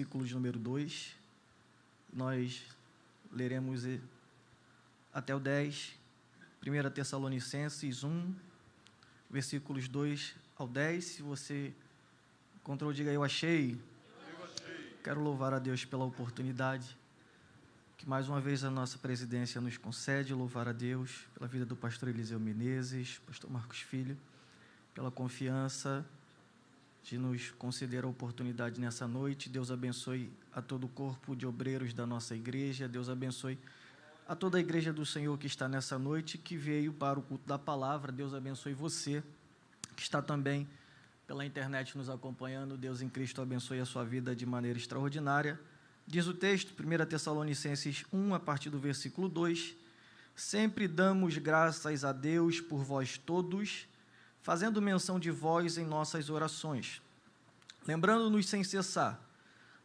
Versículo de número 2, nós leremos até o 10, 1 Tessalonicenses 1, versículos 2 ao 10. Se você encontrou, diga: eu achei. Quero louvar a Deus pela oportunidade que mais uma vez a nossa presidência nos concede, louvar a Deus pela vida do pastor Eliseu Menezes, pastor Marcos Filho, pela confiança de nos conceder a oportunidade nessa noite. Deus abençoe a todo o corpo de obreiros da nossa igreja. Deus abençoe a toda a igreja do Senhor que está nessa noite, que veio para o culto da palavra. Deus abençoe você, que está também pela internet nos acompanhando. Deus em Cristo abençoe a sua vida de maneira extraordinária. Diz o texto, 1 Tessalonicenses 1, a partir do versículo 2, sempre damos graças a Deus por vós todos, fazendo menção de vós em nossas orações, lembrando-nos sem cessar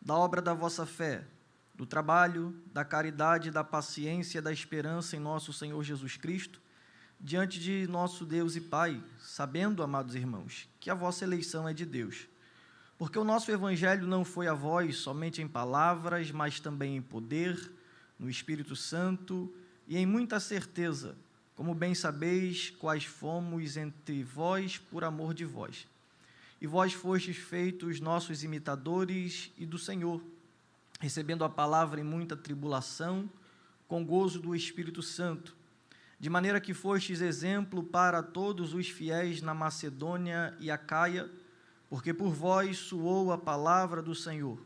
da obra da vossa fé, do trabalho, da caridade, da paciência, da esperança em nosso Senhor Jesus Cristo, diante de nosso Deus e Pai, sabendo, amados irmãos, que a vossa eleição é de Deus. Porque o nosso evangelho não foi a vós somente em palavras, mas também em poder, no Espírito Santo e em muita certeza, como bem sabeis, quais fomos entre vós por amor de vós. E vós fostes feitos nossos imitadores e do Senhor, recebendo a palavra em muita tribulação, com gozo do Espírito Santo, de maneira que fostes exemplo para todos os fiéis na Macedônia e Acaia, porque por vós soou a palavra do Senhor,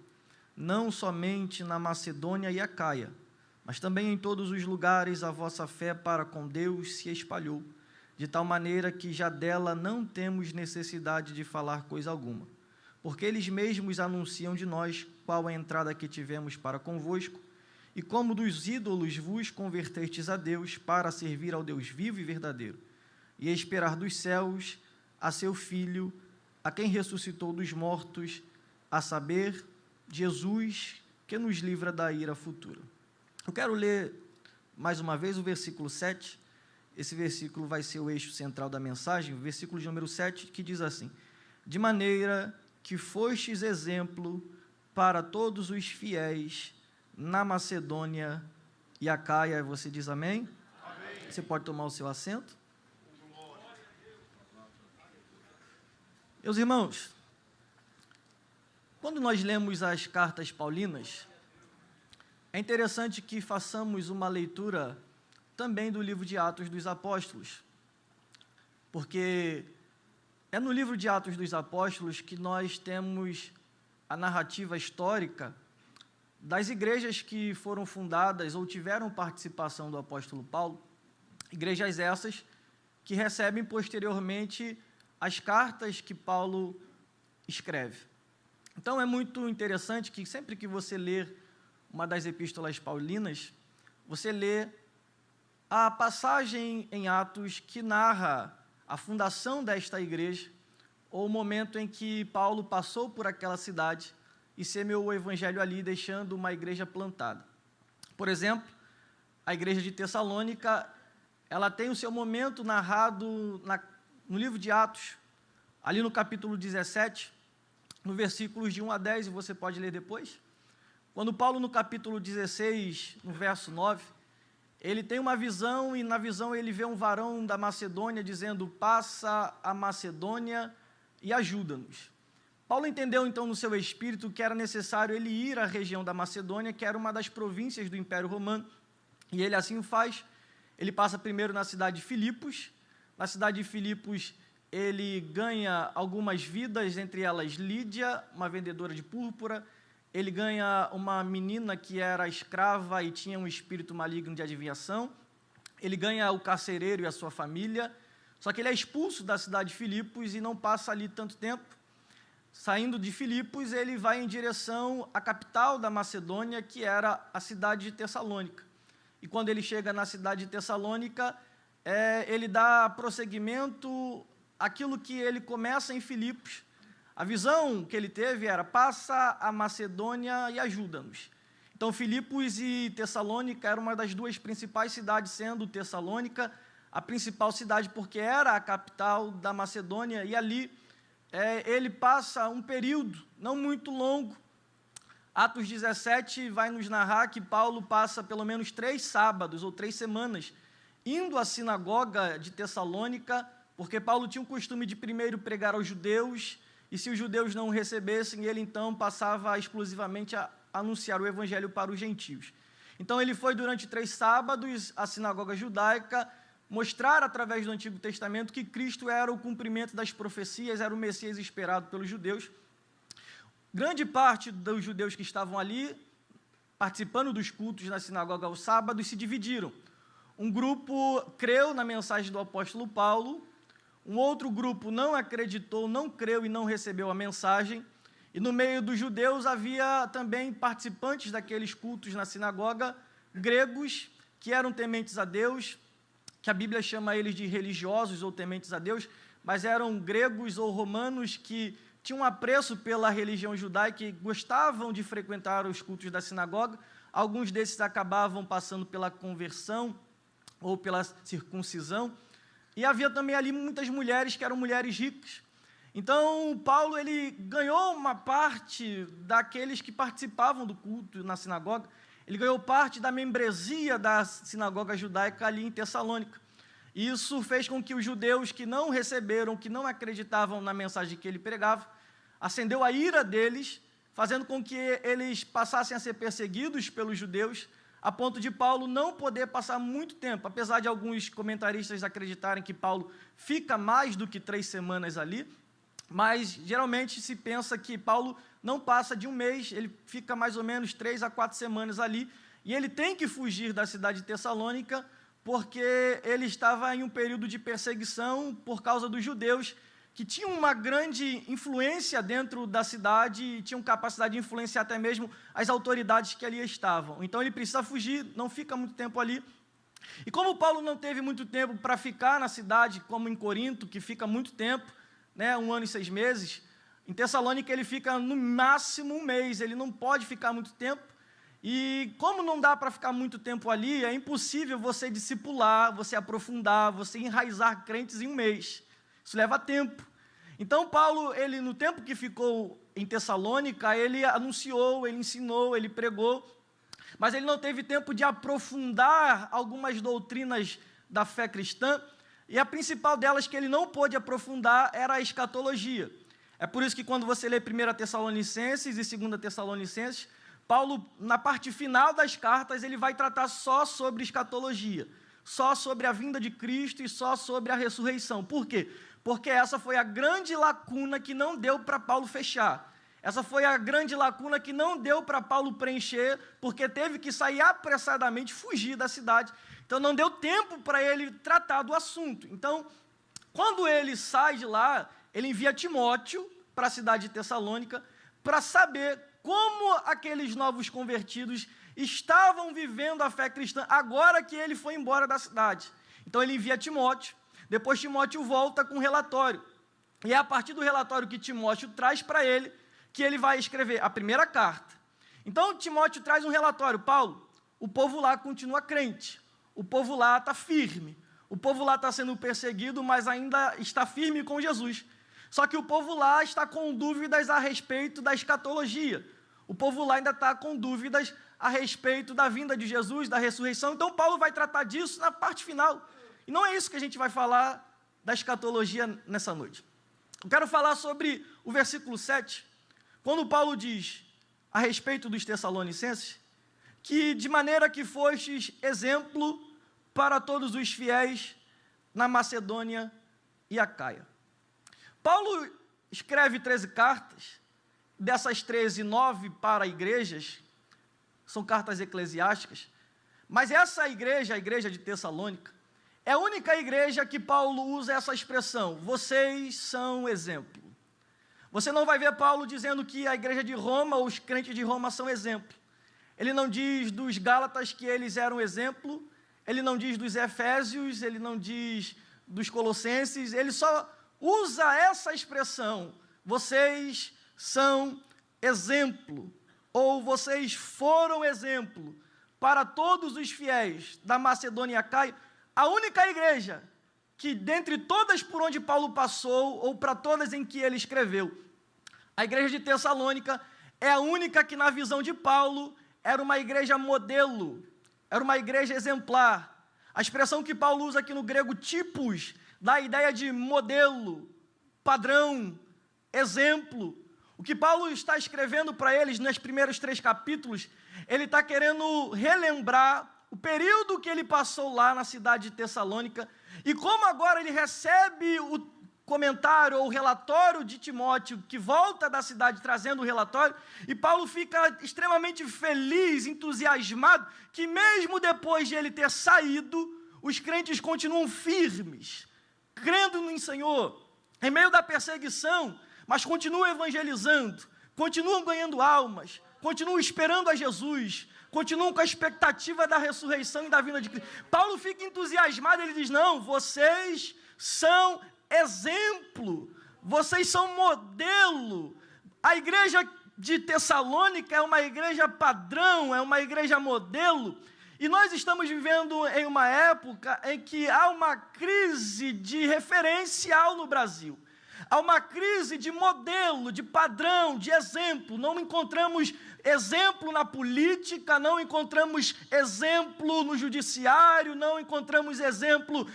não somente na Macedônia e Acaia, mas também em todos os lugares a vossa fé para com Deus se espalhou, de tal maneira que já dela não temos necessidade de falar coisa alguma, porque eles mesmos anunciam de nós qual a entrada que tivemos para convosco, e como dos ídolos vos convertestes a Deus para servir ao Deus vivo e verdadeiro, e esperar dos céus a seu Filho, a quem ressuscitou dos mortos, a saber, Jesus, que nos livra da ira futura. Eu quero ler mais uma vez o versículo 7, esse versículo vai ser o eixo central da mensagem, o versículo de número 7, que diz assim: de maneira que fostes exemplo para todos os fiéis na Macedônia e Acaia. Você diz amém? Amém. Você pode tomar o seu assento. Meus irmãos, quando nós lemos as cartas paulinas, é interessante que façamos uma leitura também do livro de Atos dos Apóstolos, porque é no livro de Atos dos Apóstolos que nós temos a narrativa histórica das igrejas que foram fundadas ou tiveram participação do apóstolo Paulo, igrejas essas que recebem posteriormente as cartas que Paulo escreve. Então é muito interessante que sempre que você ler uma das epístolas paulinas, você lê a passagem em Atos que narra a fundação desta igreja, ou o momento em que Paulo passou por aquela cidade e semeou o evangelho ali, deixando uma igreja plantada. Por exemplo, a igreja de Tessalônica, ela tem o seu momento narrado no livro de Atos, ali no capítulo 17, no versículos de 1 a 10, e você pode ler depois. Quando Paulo, no capítulo 16, no verso 9, ele tem uma visão, e na visão ele vê um varão da Macedônia dizendo: passa a Macedônia e ajuda-nos. Paulo entendeu então no seu espírito que era necessário ele ir à região da Macedônia, que era uma das províncias do Império Romano, e ele assim o faz. Ele passa primeiro na cidade de Filipos. Na cidade de Filipos ele ganha algumas vidas, entre elas Lídia, uma vendedora de púrpura. Ele ganha uma menina que era escrava e tinha um espírito maligno de adivinhação. Ele ganha o carcereiro e a sua família. Só que ele é expulso da cidade de Filipos e não passa ali tanto tempo. Saindo de Filipos, ele vai em direção à capital da Macedônia, que era a cidade de Tessalônica. E quando ele chega na cidade de Tessalônica, ele dá prosseguimento àquilo que ele começa em Filipos. A visão que ele teve era: passa a Macedônia e ajuda-nos. Então, Filipos e Tessalônica eram uma das duas principais cidades, sendo Tessalônica a principal cidade, porque era a capital da Macedônia, e ali ele passa um período não muito longo, Atos 17 vai nos narrar que Paulo passa pelo menos 3 sábados ou 3 semanas indo à sinagoga de Tessalônica, porque Paulo tinha o costume de primeiro pregar aos judeus, e se os judeus não o recebessem, ele então passava exclusivamente a anunciar o evangelho para os gentios. Então ele foi durante 3 sábados à sinagoga judaica, mostrar através do Antigo Testamento que Cristo era o cumprimento das profecias, era o Messias esperado pelos judeus. Grande parte dos judeus que estavam ali, participando dos cultos na sinagoga aos sábados, se dividiram. Um grupo creu na mensagem do apóstolo Paulo, um outro grupo não acreditou, não creu e não recebeu a mensagem, e no meio dos judeus havia também participantes daqueles cultos na sinagoga, gregos, que eram tementes a Deus, que a Bíblia chama eles de religiosos ou tementes a Deus, mas eram gregos ou romanos que tinham um apreço pela religião judaica e gostavam de frequentar os cultos da sinagoga. Alguns desses acabavam passando pela conversão ou pela circuncisão, e havia também ali muitas mulheres que eram mulheres ricas. Então, Paulo ele ganhou uma parte daqueles que participavam do culto na sinagoga, ele ganhou parte da membresia da sinagoga judaica ali em Tessalônica. Isso fez com que os judeus que não receberam, que não acreditavam na mensagem que ele pregava, acendeu a ira deles, fazendo com que eles passassem a ser perseguidos pelos judeus, a ponto de Paulo não poder passar muito tempo, apesar de alguns comentaristas acreditarem que Paulo fica mais do que 3 semanas ali, mas geralmente se pensa que Paulo não passa de um mês, ele fica mais ou menos 3 a 4 semanas ali, e ele tem que fugir da cidade de Tessalônica, porque ele estava em um período de perseguição por causa dos judeus, que tinham uma grande influência dentro da cidade, e tinham capacidade de influenciar até mesmo as autoridades que ali estavam. Então ele precisa fugir, não fica muito tempo ali. E como Paulo não teve muito tempo para ficar na cidade, como em Corinto, que fica muito tempo, né, 1 ano e 6 meses, em Tessalônica ele fica no máximo 1 mês, ele não pode ficar muito tempo. E como não dá para ficar muito tempo ali, é impossível você discipular, você aprofundar, você enraizar crentes em 1 mês. Isso leva tempo. Então, Paulo, ele, no tempo que ficou em Tessalônica, ele anunciou, ele ensinou, ele pregou, mas ele não teve tempo de aprofundar algumas doutrinas da fé cristã, e a principal delas que ele não pôde aprofundar era a escatologia. É por isso que quando você lê 1 Tessalonicenses e 2 Tessalonicenses, Paulo, na parte final das cartas, ele vai tratar só sobre escatologia, só sobre a vinda de Cristo e só sobre a ressurreição. Por quê? Porque essa foi a grande lacuna que não deu para Paulo fechar. Essa foi a grande lacuna que não deu para Paulo preencher, porque teve que sair apressadamente, fugir da cidade. Então, não deu tempo para ele tratar do assunto. Então, quando ele sai de lá, ele envia Timóteo para a cidade de Tessalônica para saber como aqueles novos convertidos estavam vivendo a fé cristã agora que ele foi embora da cidade. Então, ele envia Timóteo. Depois Timóteo volta com um relatório, e é a partir do relatório que Timóteo traz para ele, que ele vai escrever a primeira carta. Então Timóteo traz um relatório: Paulo, o povo lá continua crente, o povo lá está firme, o povo lá está sendo perseguido, mas ainda está firme com Jesus, só que o povo lá está com dúvidas a respeito da escatologia, o povo lá ainda está com dúvidas a respeito da vinda de Jesus, da ressurreição. Então Paulo vai tratar disso na parte final. E não é isso que a gente vai falar da escatologia nessa noite. Eu quero falar sobre o versículo 7, quando Paulo diz a respeito dos Tessalonicenses, que de maneira que fostes exemplo para todos os fiéis na Macedônia e Acaia. Paulo escreve 13 cartas, dessas 13, 9 para igrejas, são cartas eclesiásticas, mas essa igreja, a igreja de Tessalônica, é a única igreja que Paulo usa essa expressão: vocês são exemplo. Você não vai ver Paulo dizendo que a igreja de Roma, ou os crentes de Roma são exemplo. Ele não diz dos Gálatas que eles eram exemplo, ele não diz dos Efésios, ele não diz dos Colossenses, ele só usa essa expressão: vocês são exemplo, ou vocês foram exemplo para todos os fiéis da Macedônia e Acaia. A única igreja que, dentre todas por onde Paulo passou, ou para todas em que ele escreveu, a igreja de Tessalônica é a única que, na visão de Paulo, era uma igreja modelo, era uma igreja exemplar. A expressão que Paulo usa aqui no grego, tipos, dá a ideia de modelo, padrão, exemplo. O que Paulo está escrevendo para eles, nos primeiros 3 capítulos, ele está querendo relembrar o período que ele passou lá na cidade de Tessalônica, e como agora ele recebe o comentário ou relatório de Timóteo, que volta da cidade trazendo o relatório, e Paulo fica extremamente feliz, entusiasmado, que mesmo depois de ele ter saído, os crentes continuam firmes, crendo no Senhor, em meio da perseguição, mas continuam evangelizando, continuam ganhando almas, continuam esperando a Jesus, continuam com a expectativa da ressurreição e da vinda de Cristo. Paulo fica entusiasmado, ele diz, não, vocês são exemplo, vocês são modelo. A igreja de Tessalônica é uma igreja padrão, é uma igreja modelo, e nós estamos vivendo em uma época em que há uma crise de referencial no Brasil. Há uma crise de modelo, de padrão, de exemplo. Não encontramos exemplo na política, não encontramos exemplo no judiciário, não encontramos exemplo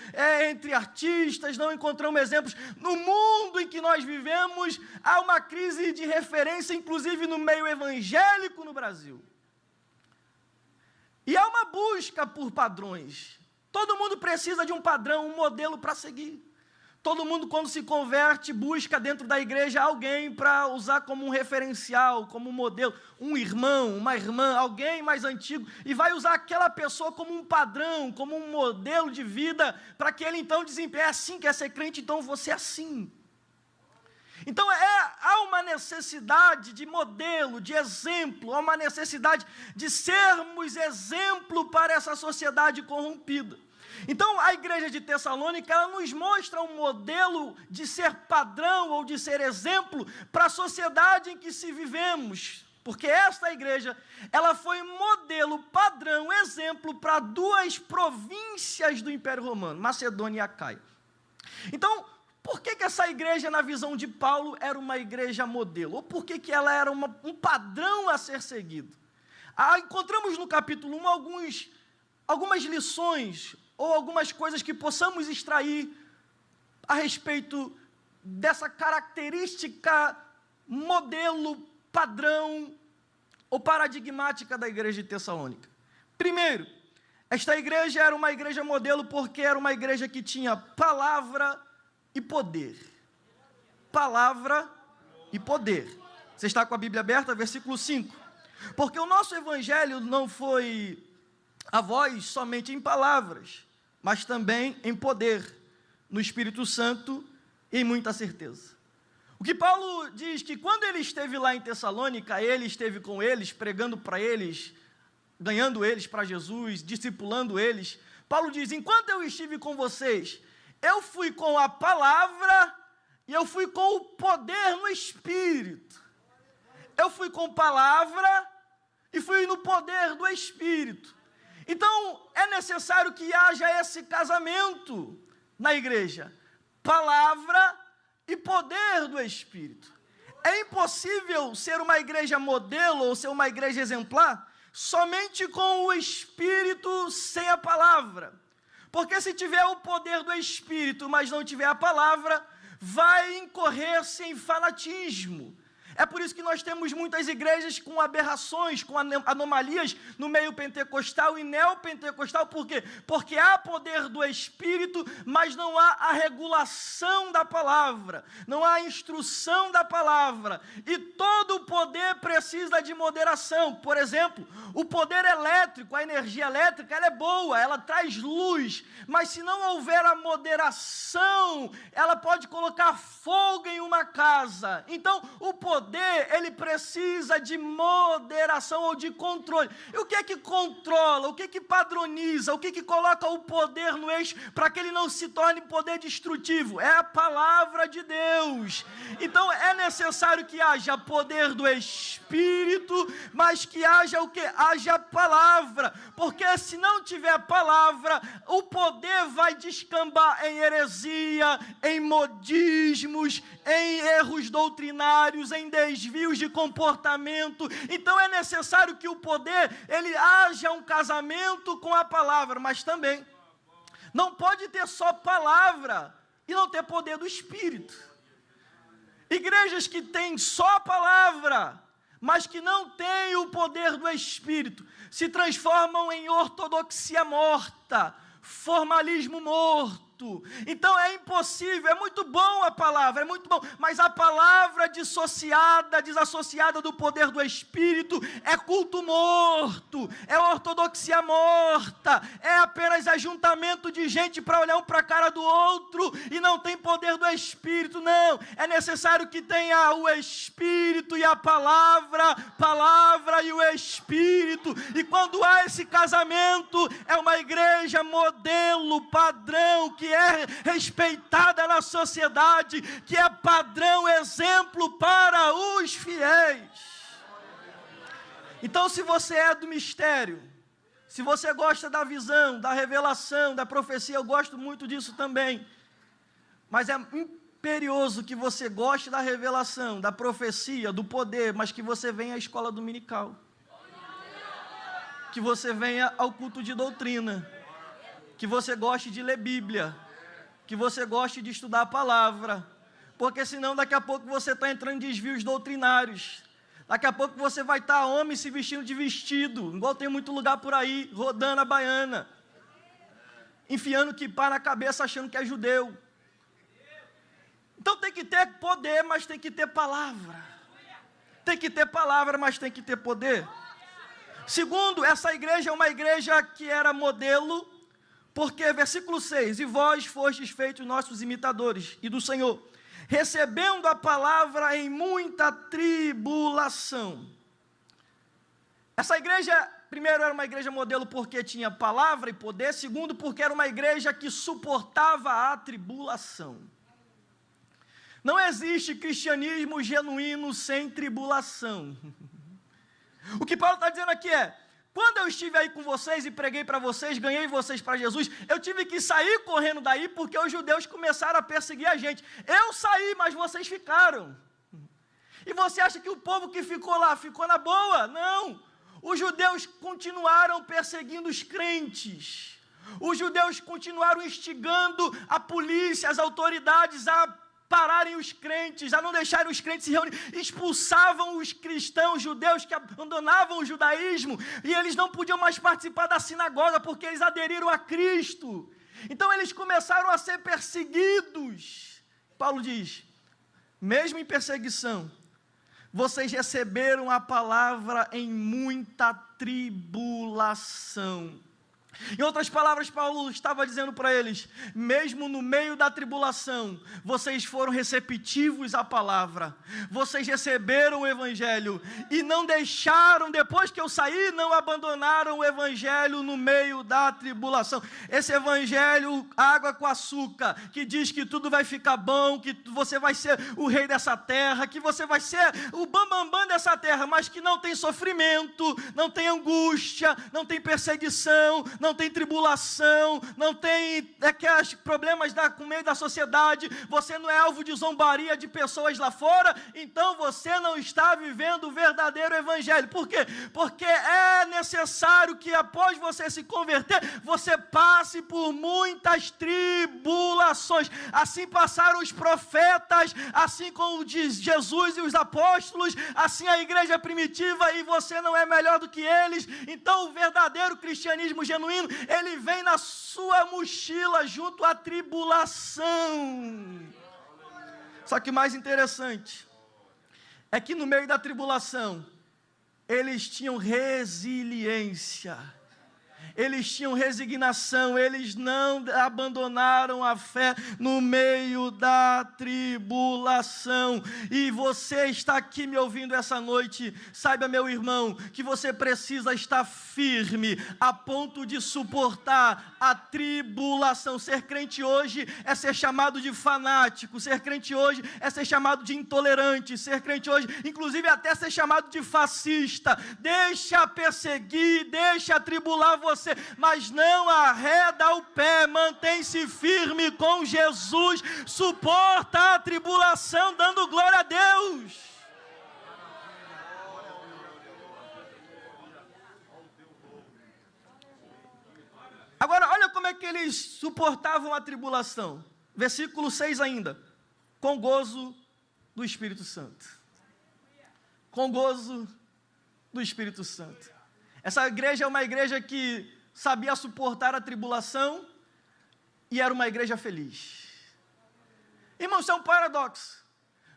entre artistas, não encontramos exemplos. No mundo em que nós vivemos, há uma crise de referência, inclusive no meio evangélico no Brasil. E há uma busca por padrões. Todo mundo precisa de um padrão, um modelo para seguir. Todo mundo, quando se converte, busca dentro da igreja alguém para usar como um referencial, como um modelo, um irmão, uma irmã, alguém mais antigo, e vai usar aquela pessoa como um padrão, como um modelo de vida, para que ele então desempenhe, é assim, quer ser crente, então você é assim. Então há uma necessidade de modelo, de exemplo, há uma necessidade de sermos exemplo para essa sociedade corrompida. Então, a igreja de Tessalônica, ela nos mostra um modelo de ser padrão ou de ser exemplo para a sociedade em que se vivemos. Porque esta igreja, ela foi modelo, padrão, exemplo para 2 províncias do Império Romano, Macedônia e Acaia. Então, por que essa igreja, na visão de Paulo, era uma igreja modelo? Ou por que ela era um padrão a ser seguido? Encontramos no capítulo 1 algumas lições, ou algumas coisas que possamos extrair a respeito dessa característica, modelo, padrão ou paradigmática da igreja de Tessalônica. Primeiro, esta igreja era uma igreja modelo porque era uma igreja que tinha palavra e poder. Palavra e poder. Você está com a Bíblia aberta? Versículo 5. Porque o nosso evangelho não foi a voz somente em palavras, mas também em poder, no Espírito Santo e em muita certeza. O que Paulo diz que quando ele esteve lá em Tessalônica, ele esteve com eles, pregando para eles, ganhando eles para Jesus, discipulando eles. Paulo diz, enquanto eu estive com vocês, eu fui com a palavra e eu fui com o poder no Espírito. Eu fui com palavra e fui no poder do Espírito. Então, é necessário que haja esse casamento na igreja, palavra e poder do Espírito. É impossível ser uma igreja modelo ou ser uma igreja exemplar somente com o Espírito sem a palavra. Porque se tiver o poder do Espírito, mas não tiver a palavra, vai incorrer-se em fanatismo. É por isso que nós temos muitas igrejas com aberrações, com anomalias no meio pentecostal e neopentecostal. Por quê? Porque há poder do Espírito, mas não há a regulação da palavra, não há a instrução da palavra. E todo o poder precisa de moderação. Por exemplo, o poder elétrico, a energia elétrica, ela é boa, ela traz luz, mas se não houver a moderação, ela pode colocar fogo em uma casa. Então, o poder, ele precisa de moderação ou de controle. E o que é que controla? O que é que padroniza? O que é que coloca o poder no eixo para que ele não se torne poder destrutivo? É a palavra de Deus. Então é necessário que haja poder do Espírito, mas que haja o que? Haja palavra. Porque se não tiver palavra, o poder vai descambar em heresia, em modismos, em erros doutrinários, em desvios de comportamento. Então é necessário que o poder, ele haja um casamento com a palavra, mas também não pode ter só palavra e não ter poder do Espírito. Igrejas que têm só a palavra, mas que não têm o poder do Espírito, se transformam em ortodoxia morta, formalismo morto. Então é impossível, é muito bom a palavra, é muito bom, mas a palavra desassociada do poder do Espírito, é culto morto, é ortodoxia morta, é apenas ajuntamento de gente para olhar um para a cara do outro, e não tem poder do Espírito. Não, é necessário que tenha o Espírito e a palavra e o Espírito, e quando há esse casamento, é uma igreja modelo, padrão, que é respeitada na sociedade, que é padrão, exemplo para os fiéis. Então, se você é do mistério, se você gosta da visão, da revelação, da profecia, eu gosto muito disso também, mas é imperioso que você goste da revelação, da profecia, do poder, mas que você venha à escola dominical, que você venha ao culto de doutrina, que você goste de ler Bíblia, que você goste de estudar a palavra, porque senão daqui a pouco você está entrando em desvios doutrinários, daqui a pouco você vai estar homem se vestindo de vestido, igual tem muito lugar por aí, rodando a baiana, enfiando kippá na cabeça achando que é judeu. Então tem que ter poder, mas tem que ter palavra, tem que ter palavra, mas tem que ter poder. Segundo, essa igreja é uma igreja que era modelo, porque, versículo 6, e vós fostes feitos nossos imitadores e do Senhor, recebendo a palavra em muita tribulação. Essa igreja, primeiro, era uma igreja modelo porque tinha palavra e poder, segundo, porque era uma igreja que suportava a tribulação. Não existe cristianismo genuíno sem tribulação. O que Paulo está dizendo aqui é, quando eu estive aí com vocês e preguei para vocês, ganhei vocês para Jesus, eu tive que sair correndo daí porque os judeus começaram a perseguir a gente. Eu saí, mas vocês ficaram. E você acha que o povo que ficou lá, ficou na boa? Não. Os judeus continuaram perseguindo os crentes. Os judeus continuaram instigando a polícia, as autoridades a pararem os crentes, a não deixarem os crentes se reunir, expulsavam os cristãos judeus que abandonavam o judaísmo, e eles não podiam mais participar da sinagoga, porque eles aderiram a Cristo. Então eles começaram a ser perseguidos. Paulo diz, mesmo em perseguição, vocês receberam a palavra em muita tribulação. Em outras palavras, Paulo estava dizendo para eles, mesmo no meio da tribulação, vocês foram receptivos à palavra, vocês receberam o Evangelho, e não deixaram, depois que eu saí, não abandonaram o Evangelho no meio da tribulação. Esse Evangelho, água com açúcar, que diz que tudo vai ficar bom, que você vai ser o rei dessa terra, que você vai ser o bambambam dessa terra, mas que não tem sofrimento, não tem angústia, não tem perseguição, não tem tribulação, não tem aqueles problemas com o meio da sociedade, você não é alvo de zombaria de pessoas lá fora, então você não está vivendo o verdadeiro Evangelho. Por quê? Porque é necessário que após você se converter, você passe por muitas tribulações. Assim passaram os profetas, assim como diz Jesus e os apóstolos, assim a igreja primitiva, e você não é melhor do que eles. Então o verdadeiro cristianismo genuíno, ele vem na sua mochila junto à tribulação. Só que o mais interessante é que no meio da tribulação, eles tinham resiliência, eles tinham resignação, eles não abandonaram a fé no meio da tribulação. E você está aqui me ouvindo essa noite, saiba, meu irmão, que você precisa estar firme, a ponto de suportar a tribulação. Ser crente hoje é ser chamado de fanático, ser crente hoje é ser chamado de intolerante, ser crente hoje, inclusive até ser chamado de fascista. Deixa perseguir, deixa atribular você, mas não arreda o pé, mantém-se firme com Jesus, suporta a tribulação dando glória a Deus. é que eles suportavam a tribulação? Versículo 6 ainda. Com gozo do Espírito Santo. Com gozo do Espírito Santo. Essa igreja é uma igreja que sabia suportar a tribulação e era uma igreja feliz. Irmão, isso é um paradoxo.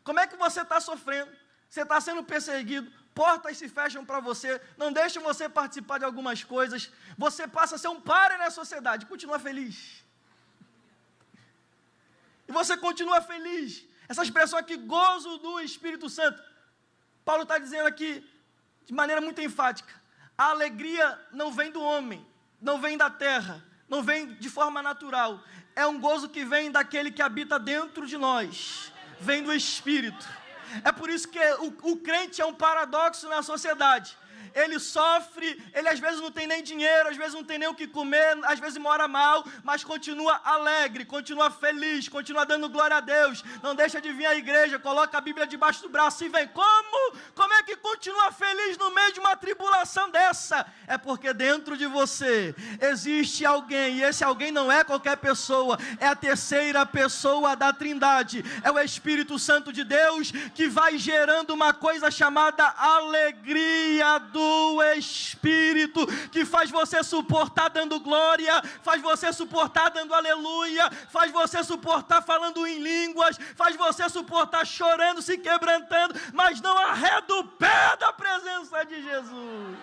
Como é que você está sofrendo? Você está sendo perseguido, portas se fecham para você, não deixam você participar de algumas coisas, você passa a ser um páreo na sociedade, continua feliz. E você continua feliz. Essa expressão aqui, gozo do Espírito Santo. Paulo está dizendo aqui, de maneira muito enfática, a alegria não vem do homem, não vem da terra, não vem de forma natural. É um gozo que vem daquele que habita dentro de nós, vem do Espírito. É por isso que o crente é um paradoxo na sociedade. Ele sofre, ele às vezes não tem nem dinheiro, às vezes não tem nem o que comer, às vezes mora mal, mas continua alegre, continua feliz, continua dando glória a Deus, não deixa de vir à igreja, coloca a Bíblia debaixo do braço e vem. Como é que continua feliz no meio de uma tribulação dessa? É porque dentro de você existe alguém, e esse alguém não é qualquer pessoa, é a terceira pessoa da Trindade, é o Espírito Santo de Deus, que vai gerando uma coisa chamada alegria do Espírito, que faz você suportar dando glória, faz você suportar dando aleluia, faz você suportar falando em línguas, faz você suportar chorando, se quebrantando, mas não arreda o pé da presença de Jesus.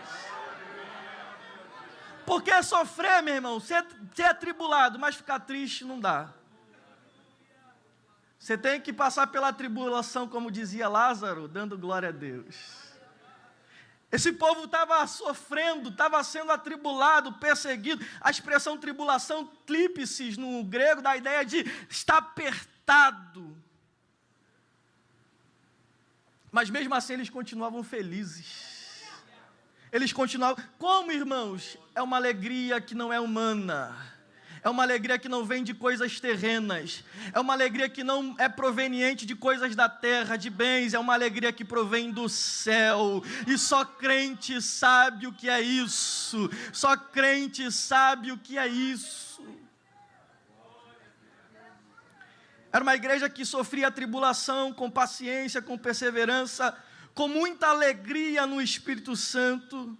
Porque sofrer, meu irmão, ser atribulado, mas ficar triste não dá. Você tem que passar pela tribulação, como dizia Lázaro, dando glória a Deus. Esse povo estava sofrendo, estava sendo atribulado, perseguido. A expressão tribulação, klipsis, no grego, dá a ideia de estar apertado. Mas mesmo assim eles continuavam felizes. Eles continuavam. Como, irmãos? É uma alegria que não é humana. É uma alegria que não vem de coisas terrenas. É uma alegria que não é proveniente de coisas da terra, de bens. É uma alegria que provém do céu. E só crente sabe o que é isso. Só crente sabe o que é isso. Era uma igreja que sofria tribulação com paciência, com perseverança, com muita alegria no Espírito Santo.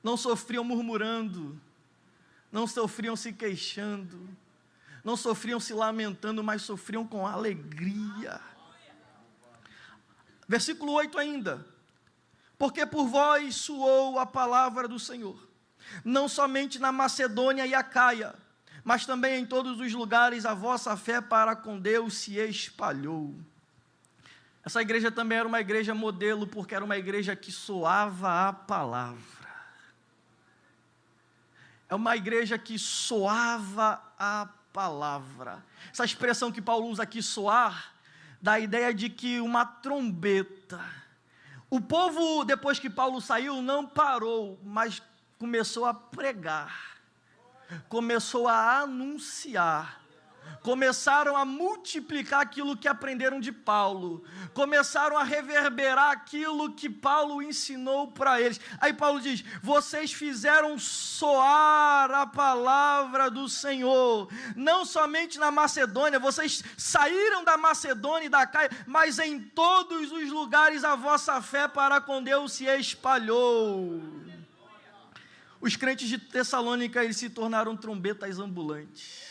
Não sofriam murmurando. Não sofriam se queixando, não sofriam se lamentando, mas sofriam com alegria. Versículo 8 ainda. Porque por vós soou a palavra do Senhor, não somente na Macedônia e Acaia, mas também em todos os lugares a vossa fé para com Deus se espalhou. Essa igreja também era uma igreja modelo, porque era uma igreja que soava a palavra. É uma igreja que soava a palavra. Essa expressão que Paulo usa aqui, soar, dá a ideia de que uma trombeta. O povo, depois que Paulo saiu, não parou, mas começou a pregar. Começou a anunciar. Começaram a multiplicar aquilo que aprenderam de Paulo, começaram a reverberar aquilo que Paulo ensinou para eles. Aí Paulo diz: vocês fizeram soar a palavra do Senhor, não somente na Macedônia, vocês saíram da Macedônia e da Acaia, mas em todos os lugares a vossa fé para com Deus se espalhou. Os crentes de Tessalônica, eles se tornaram trombetas ambulantes.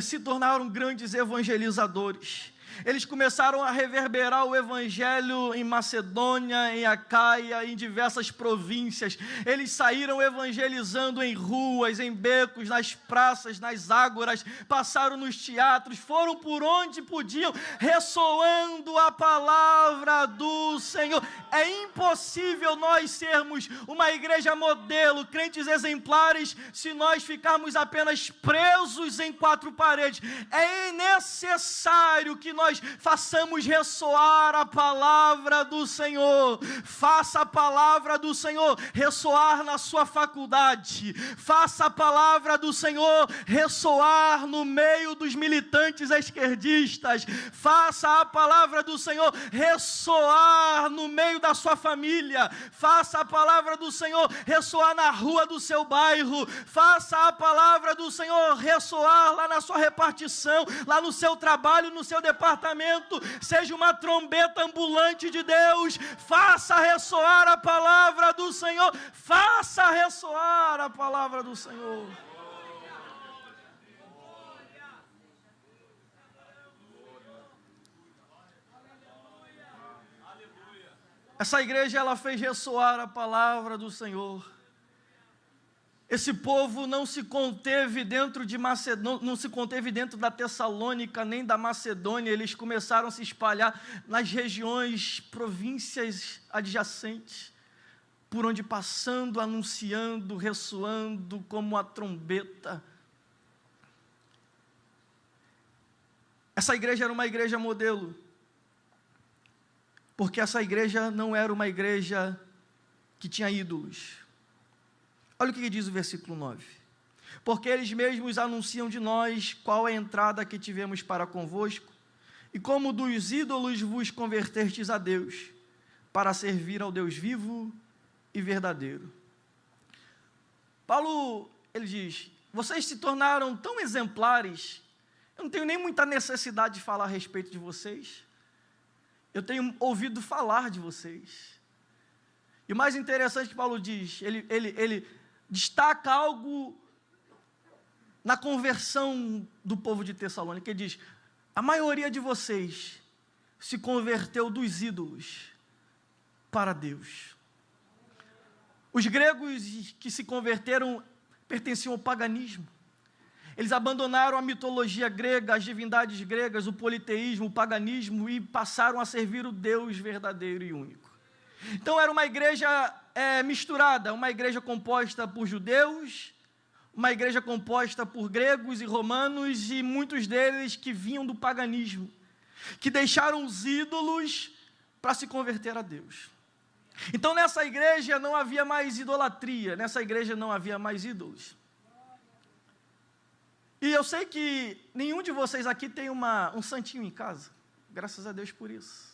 Se tornaram grandes evangelizadores. Eles começaram a reverberar o evangelho em Macedônia, em Acaia, em diversas províncias. Eles saíram evangelizando em ruas, em becos, nas praças, nas ágoras, passaram nos teatros, foram por onde podiam, ressoando a palavra do Senhor. É impossível nós sermos uma igreja modelo, crentes exemplares, se nós ficarmos apenas presos em quatro paredes. É necessário que nós nós façamos ressoar a palavra do Senhor. Faça a palavra do Senhor ressoar na sua faculdade. Faça a palavra do Senhor ressoar no meio dos militantes esquerdistas. Faça a palavra do Senhor ressoar no meio da sua família. Faça a palavra do Senhor ressoar na rua do seu bairro. Faça a palavra do Senhor ressoar lá na sua repartição, lá no seu trabalho, no seu departamento. Seja uma trombeta ambulante de Deus. Faça ressoar a palavra do Senhor. Faça ressoar a palavra do Senhor. Essa igreja, ela fez ressoar a palavra do Senhor. Esse povo não se conteve dentro de não se conteve dentro da Tessalônica, nem da Macedônia. Eles começaram a se espalhar nas regiões, províncias adjacentes, por onde passando, anunciando, ressoando como a trombeta. Essa igreja era uma igreja modelo, porque essa igreja não era uma igreja que tinha ídolos. Olha o que diz o versículo 9. Porque eles mesmos anunciam de nós qual é a entrada que tivemos para convosco, e como dos ídolos vos convertestes a Deus, para servir ao Deus vivo e verdadeiro. Paulo, ele diz, vocês se tornaram tão exemplares, eu não tenho nem muita necessidade de falar a respeito de vocês. Eu tenho ouvido falar de vocês. E o mais interessante que Paulo diz, ele destaca algo na conversão do povo de Tessalônica. Ele diz, a maioria de vocês se converteu dos ídolos para Deus. Os gregos que se converteram pertenciam ao paganismo. Eles abandonaram a mitologia grega, as divindades gregas, o politeísmo, o paganismo, e passaram a servir o Deus verdadeiro e único. Então era uma igreja misturada, uma igreja composta por judeus, uma igreja composta por gregos e romanos, e muitos deles que vinham do paganismo, que deixaram os ídolos para se converter a Deus. Então nessa igreja não havia mais idolatria, nessa igreja não havia mais ídolos. E eu sei que nenhum de vocês aqui tem um santinho em casa, graças a Deus por isso.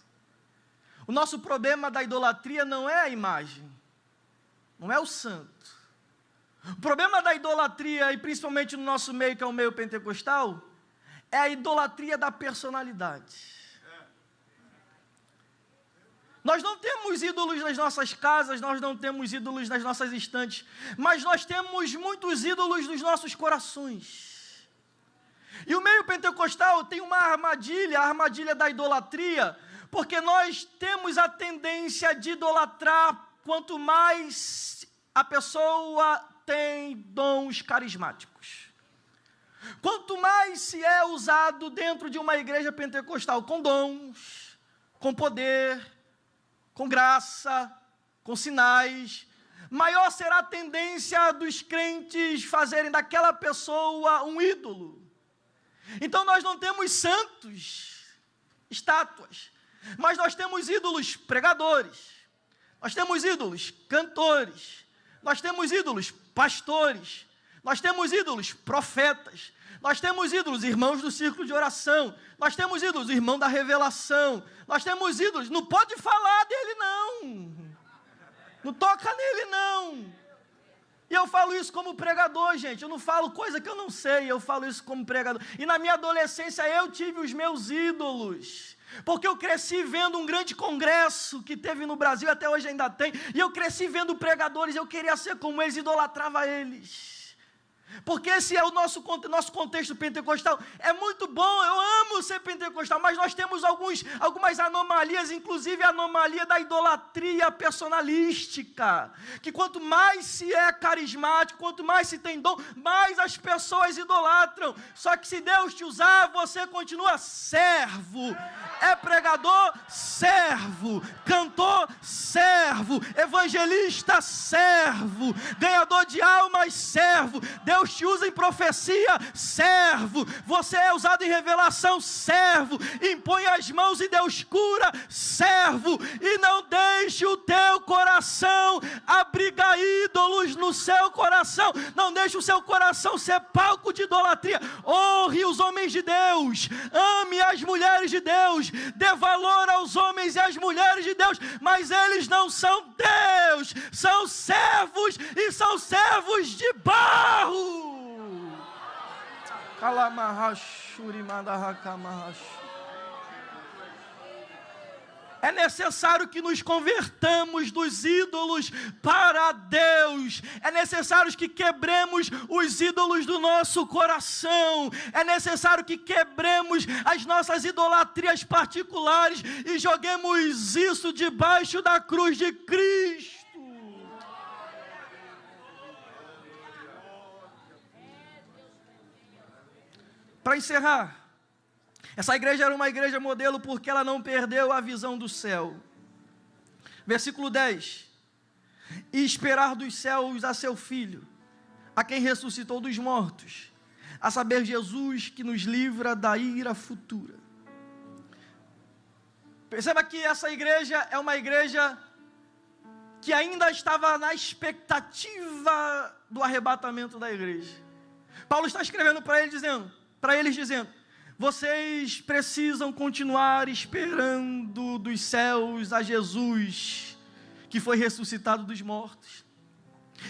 O nosso problema da idolatria não é a imagem, não é o santo. O problema da idolatria, e principalmente no nosso meio, que é o meio pentecostal, é a idolatria da personalidade. Nós não temos ídolos nas nossas casas, nós não temos ídolos nas nossas estantes, mas nós temos muitos ídolos nos nossos corações. E o meio pentecostal tem uma armadilha, a armadilha da idolatria, porque nós temos a tendência de idolatrar quanto mais a pessoa tem dons carismáticos. Quanto mais se é usado dentro de uma igreja pentecostal com dons, com poder, com graça, com sinais, maior será a tendência dos crentes fazerem daquela pessoa um ídolo. Então nós não temos santos, estátuas, mas nós temos ídolos pregadores, nós temos ídolos cantores, nós temos ídolos pastores, nós temos ídolos profetas, nós temos ídolos irmãos do círculo de oração, nós temos ídolos irmão da revelação, nós temos ídolos, não pode falar dele não toca nele não. E eu falo isso como pregador, gente, eu não falo coisa que eu não sei, eu falo isso como pregador. E na minha adolescência eu tive os meus ídolos, porque eu cresci vendo um grande congresso que teve no Brasil, até hoje ainda tem, e eu cresci vendo pregadores, eu queria ser como eles, idolatrava eles. Porque esse é o nosso contexto pentecostal. É muito bom, eu amo ser pentecostal, mas nós temos algumas anomalias, inclusive a anomalia da idolatria personalística, que quanto mais se é carismático, quanto mais se tem dom, mais as pessoas idolatram. Só que se Deus te usar, você continua servo. É pregador, servo. Cantor, servo. Evangelista, servo. Ganhador de almas, servo. Deus Deus te usa em profecia, servo. Você é usado em revelação, servo. Impõe as mãos e Deus cura, servo. E não deixe o teu coração abrigar ídolos no seu coração. Não deixe o seu coração ser palco de idolatria. Honre os homens de Deus, ame as mulheres de Deus, dê valor aos homens e às mulheres de Deus, mas eles não são Deus, são servos, e são servos de barro. É necessário que nos convertamos dos ídolos para Deus. É necessário que quebremos os ídolos do nosso coração. É necessário que quebremos as nossas idolatrias particulares e joguemos isso debaixo da cruz de Cristo. Para encerrar, essa igreja era uma igreja modelo porque ela não perdeu a visão do céu. Versículo 10. E esperar dos céus a seu Filho, a quem ressuscitou dos mortos, a saber, Jesus, que nos livra da ira futura. Perceba que essa igreja é uma igreja que ainda estava na expectativa do arrebatamento da igreja. Paulo está escrevendo para eles dizendo, vocês precisam continuar esperando dos céus a Jesus, que foi ressuscitado dos mortos,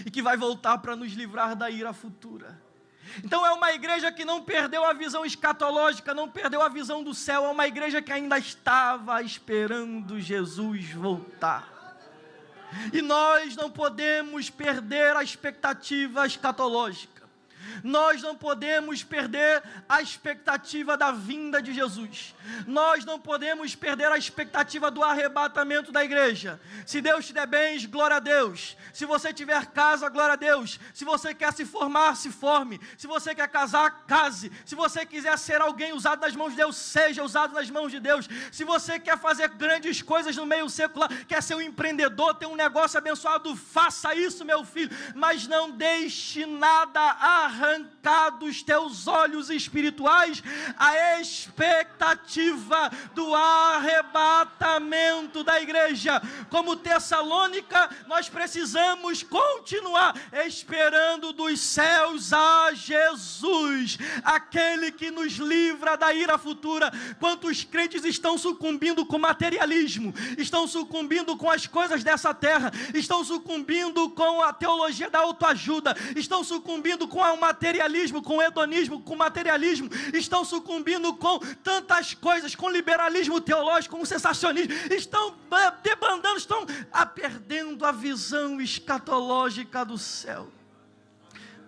e que vai voltar para nos livrar da ira futura. Então é uma igreja que não perdeu a visão escatológica, não perdeu a visão do céu, é uma igreja que ainda estava esperando Jesus voltar. E nós não podemos perder a expectativa escatológica. Nós não podemos perder a expectativa da vinda de Jesus. Nós não podemos perder a expectativa do arrebatamento da igreja. Se Deus te der bens, glória a Deus. Se você tiver casa, glória a Deus. Se você quer se formar, se forme. Se você quer casar, case. Se você quiser ser alguém usado nas mãos de Deus, seja usado nas mãos de Deus. Se você quer fazer grandes coisas no meio secular, quer ser um empreendedor, ter um negócio abençoado, faça isso, meu filho. Mas não deixe nada arrancar dos teus olhos espirituais a expectativa do arrebatamento da igreja. Como Tessalônica, nós precisamos continuar esperando dos céus a Jesus, aquele que nos livra da ira futura. Quantos crentes estão sucumbindo com materialismo, estão sucumbindo com as coisas dessa terra, estão sucumbindo com a teologia da autoajuda, estão sucumbindo com o materialismo, com o hedonismo, com o materialismo, estão sucumbindo com tantas coisas, com liberalismo teológico, com sensacionismo, estão debandando, estão perdendo a visão escatológica do céu.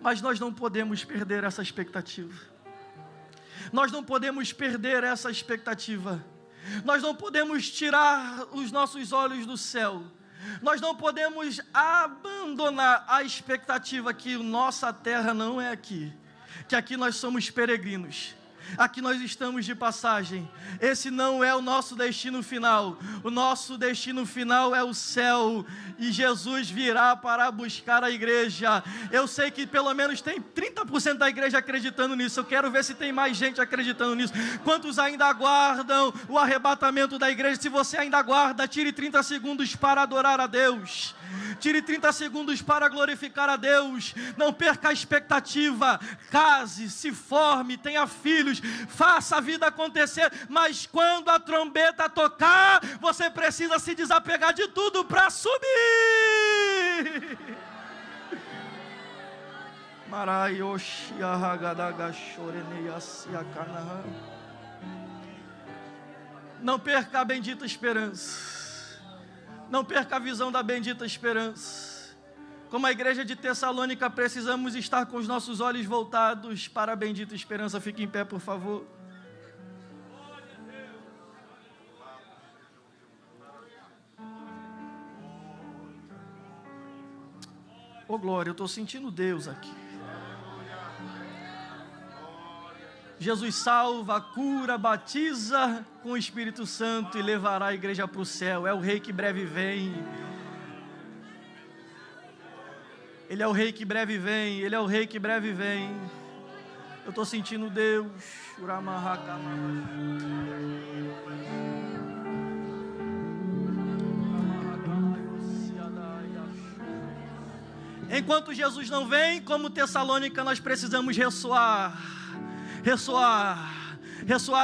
Mas nós não podemos perder essa expectativa. Nós não podemos perder essa expectativa. Nós não podemos tirar os nossos olhos do céu. Nós não podemos abandonar a expectativa que nossa terra não é aqui, que aqui nós somos peregrinos, aqui nós estamos de passagem. Esse não é o nosso destino final. O nosso destino final é o céu, e Jesus virá para buscar a igreja. Eu sei que pelo menos tem 30% da igreja acreditando nisso. Eu quero ver se tem mais gente acreditando nisso. Quantos ainda aguardam o arrebatamento da igreja? Se você ainda aguarda, tire 30 segundos para adorar a Deus. Tire 30 segundos para glorificar a Deus. Não perca a expectativa. Case, se forme, tenha filhos, faça a vida acontecer. Mas quando a trombeta tocar, você precisa se desapegar de tudo para subir. Não perca a bendita esperança. Não perca a visão da bendita esperança. Como a igreja de Tessalônica, precisamos estar com os nossos olhos voltados para a bendita esperança. Fique em pé, por favor. Oh glória, eu estou sentindo Deus aqui. Jesus salva, cura, batiza com o Espírito Santo e levará a igreja para o céu. É o Rei que breve vem. Ele é o Rei que breve vem, Ele é o Rei que breve vem. Eu estou sentindo Deus. Enquanto Jesus não vem, como Tessalônica, nós precisamos ressoar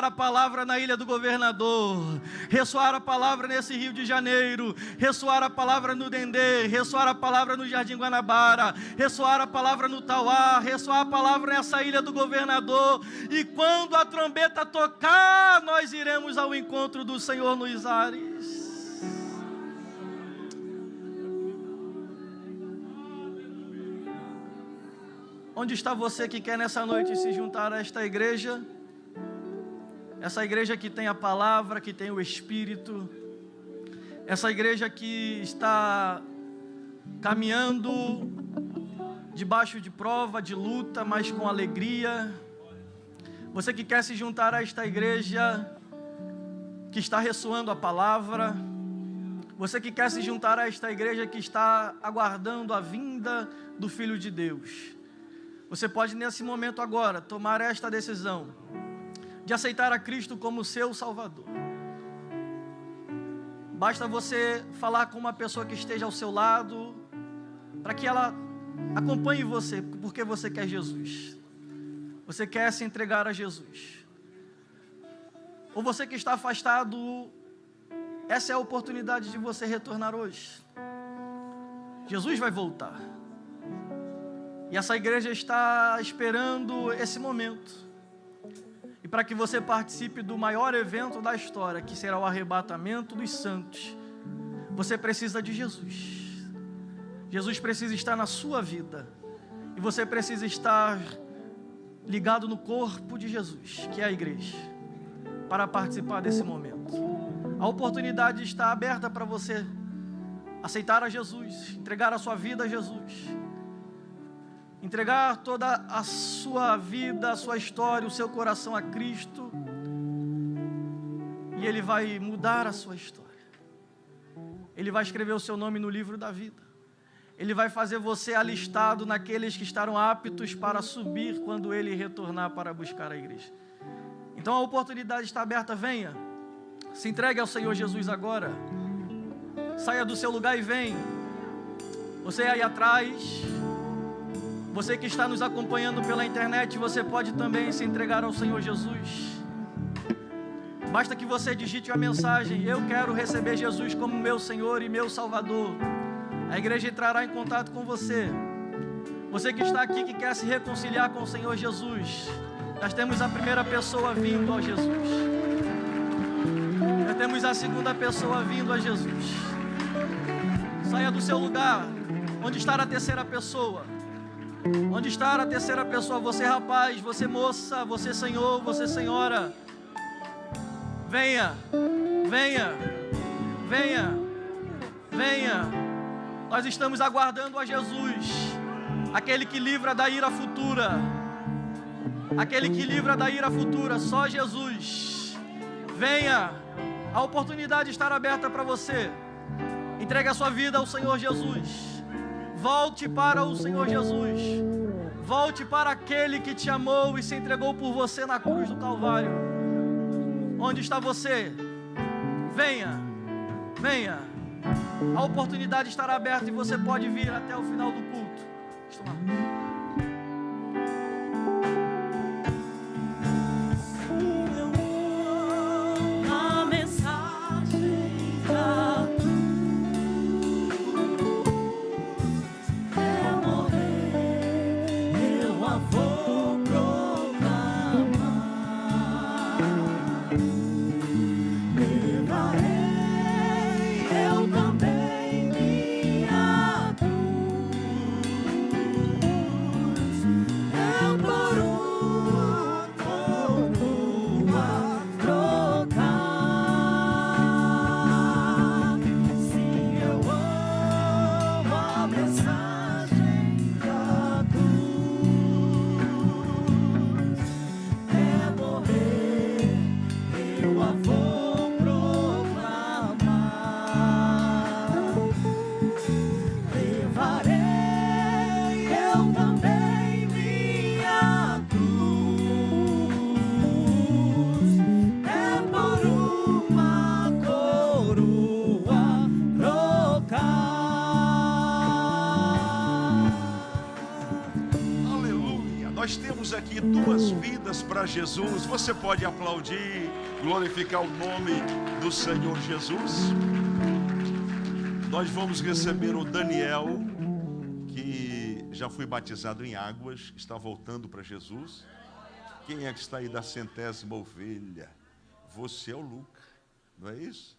a palavra na Ilha do Governador, ressoar a palavra nesse Rio de Janeiro, ressoar a palavra no Dendê, ressoar a palavra no Jardim Guanabara, ressoar a palavra no Tauá, ressoar a palavra nessa Ilha do Governador, e quando a trombeta tocar, nós iremos ao encontro do Senhor nos ares. Onde está você que quer nessa noite se juntar a esta igreja? Essa igreja que tem a palavra, que tem o Espírito. Essa igreja que está caminhando debaixo de prova, de luta, mas com alegria. Você que quer se juntar a esta igreja que está ressoando a palavra. Você que quer se juntar a esta igreja que está aguardando a vinda do Filho de Deus. Você pode nesse momento agora tomar esta decisão de aceitar a Cristo como seu Salvador. Basta você falar com uma pessoa que esteja ao seu lado, para que ela acompanhe você, porque você quer Jesus. Você quer se entregar a Jesus. Ou você que está afastado, essa é a oportunidade de você retornar hoje. Jesus vai voltar. E essa igreja está esperando esse momento. E para que você participe do maior evento da história, que será o arrebatamento dos santos, você precisa de Jesus. Jesus precisa estar na sua vida. E você precisa estar ligado no corpo de Jesus, que é a igreja, para participar desse momento. A oportunidade está aberta para você aceitar a Jesus, entregar a sua vida a Jesus. Entregar toda a sua vida, a sua história, o seu coração a Cristo. E Ele vai mudar a sua história. Ele vai escrever o seu nome no livro da vida. Ele vai fazer você alistado naqueles que estarão aptos para subir quando Ele retornar para buscar a igreja. Então a oportunidade está aberta, venha. Se entregue ao Senhor Jesus agora. Saia do seu lugar e vem. Você aí atrás... Você que está nos acompanhando pela internet, você pode também se entregar ao Senhor Jesus. Basta que você digite a mensagem: eu quero receber Jesus como meu Senhor e meu Salvador. A igreja entrará em contato com você. Você que está aqui, que quer se reconciliar com o Senhor Jesus, nós temos a primeira pessoa vindo a Jesus. Nós temos a segunda pessoa vindo a Jesus. Saia do seu lugar. Onde está a terceira pessoa? Onde está a terceira pessoa? Você rapaz, você moça, você senhor, você senhora. Venha, venha, venha, venha. Nós estamos aguardando a Jesus, aquele que livra da ira futura. Aquele que livra da ira futura, só Jesus. Venha, a oportunidade está aberta para você. Entregue a sua vida ao Senhor Jesus. Volte para o Senhor Jesus. Volte para aquele que te amou e se entregou por você na cruz do Calvário. Onde está você? Venha, venha. A oportunidade estará aberta e você pode vir até o final do culto. Nós temos aqui 2 vidas para Jesus. Você pode aplaudir, glorificar o nome do Senhor Jesus. Nós vamos receber o Daniel, que já foi batizado em águas, está voltando para Jesus. Quem é que está aí da 100ª ovelha? Você é o Luca, não é isso?